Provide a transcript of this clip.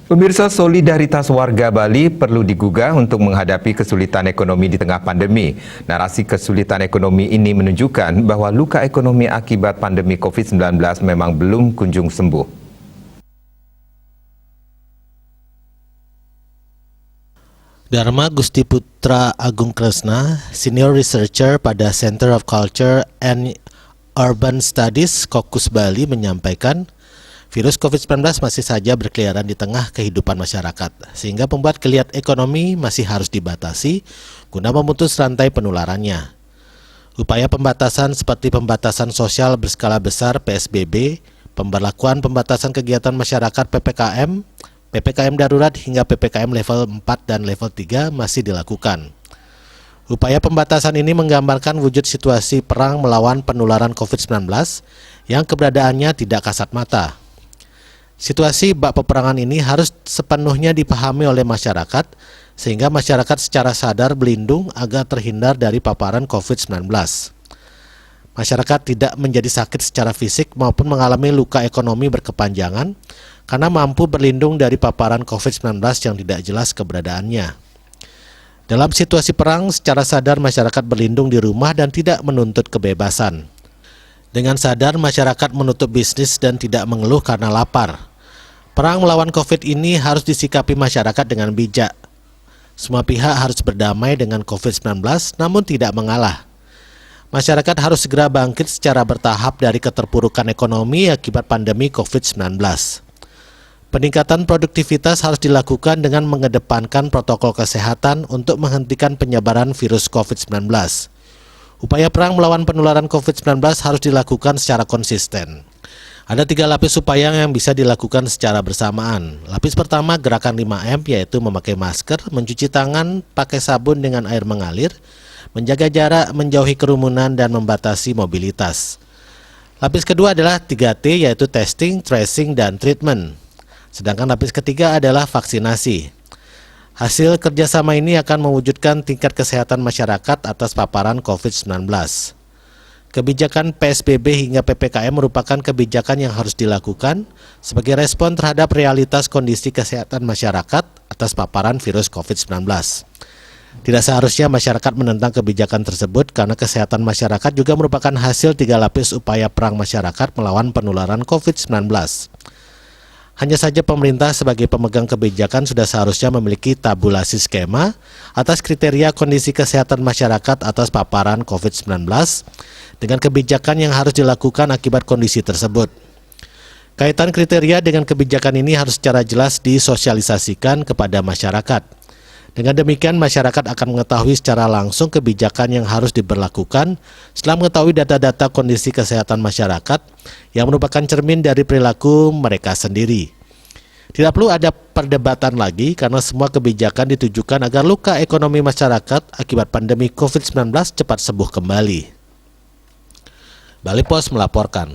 Pemirsa, solidaritas warga Bali perlu digugah untuk menghadapi kesulitan ekonomi di tengah pandemi. Narasi kesulitan ekonomi ini menunjukkan bahwa luka ekonomi akibat pandemi COVID-19 memang belum kunjung sembuh. Dharma Gusti Putra Agung Kresna, Senior Researcher pada Center of Culture and Urban Studies Kokus Bali menyampaikan, virus COVID-19 masih saja berkeliaran di tengah kehidupan masyarakat, sehingga membuat geliat ekonomi masih harus dibatasi guna memutus rantai penularannya. Upaya pembatasan seperti pembatasan sosial berskala besar PSBB, pemberlakuan pembatasan kegiatan masyarakat PPKM, PPKM darurat hingga PPKM level 4 dan level 3 masih dilakukan. Upaya pembatasan ini menggambarkan wujud situasi perang melawan penularan COVID-19 yang keberadaannya tidak kasat mata. Situasi bak peperangan ini harus sepenuhnya dipahami oleh masyarakat, sehingga masyarakat secara sadar berlindung agar terhindar dari paparan COVID-19. Masyarakat tidak menjadi sakit secara fisik maupun mengalami luka ekonomi berkepanjangan karena mampu berlindung dari paparan COVID-19 yang tidak jelas keberadaannya. Dalam situasi perang, secara sadar masyarakat berlindung di rumah dan tidak menuntut kebebasan. Dengan sadar, masyarakat menutup bisnis dan tidak mengeluh karena lapar. Perang melawan COVID ini harus disikapi masyarakat dengan bijak. Semua pihak harus berdamai dengan COVID-19 namun tidak mengalah. Masyarakat harus segera bangkit secara bertahap dari keterpurukan ekonomi akibat pandemi COVID-19. Peningkatan produktivitas harus dilakukan dengan mengedepankan protokol kesehatan untuk menghentikan penyebaran virus COVID-19. Upaya perang melawan penularan COVID-19 harus dilakukan secara konsisten. Ada 3 lapis upaya yang bisa dilakukan secara bersamaan. Lapis pertama, gerakan 5M, yaitu memakai masker, mencuci tangan, pakai sabun dengan air mengalir, menjaga jarak, menjauhi kerumunan, dan membatasi mobilitas. Lapis kedua adalah 3T, yaitu testing, tracing, dan treatment. Sedangkan lapis ketiga adalah vaksinasi. Hasil kerjasama ini akan mewujudkan tingkat kesehatan masyarakat atas paparan COVID-19. Kebijakan PSBB hingga PPKM merupakan kebijakan yang harus dilakukan sebagai respon terhadap realitas kondisi kesehatan masyarakat atas paparan virus COVID-19. Tidak seharusnya masyarakat menentang kebijakan tersebut karena kesehatan masyarakat juga merupakan hasil 3 lapis upaya perang masyarakat melawan penularan COVID-19. Hanya saja pemerintah sebagai pemegang kebijakan sudah seharusnya memiliki tabulasi skema atas kriteria kondisi kesehatan masyarakat atas paparan COVID-19 dengan kebijakan yang harus dilakukan akibat kondisi tersebut. Kaitan kriteria dengan kebijakan ini harus secara jelas disosialisasikan kepada masyarakat. Dengan demikian, masyarakat akan mengetahui secara langsung kebijakan yang harus diberlakukan setelah mengetahui data-data kondisi kesehatan masyarakat yang merupakan cermin dari perilaku mereka sendiri. Tidak perlu ada perdebatan lagi karena semua kebijakan ditujukan agar luka ekonomi masyarakat akibat pandemi COVID-19 cepat sembuh kembali. Bali Pos melaporkan.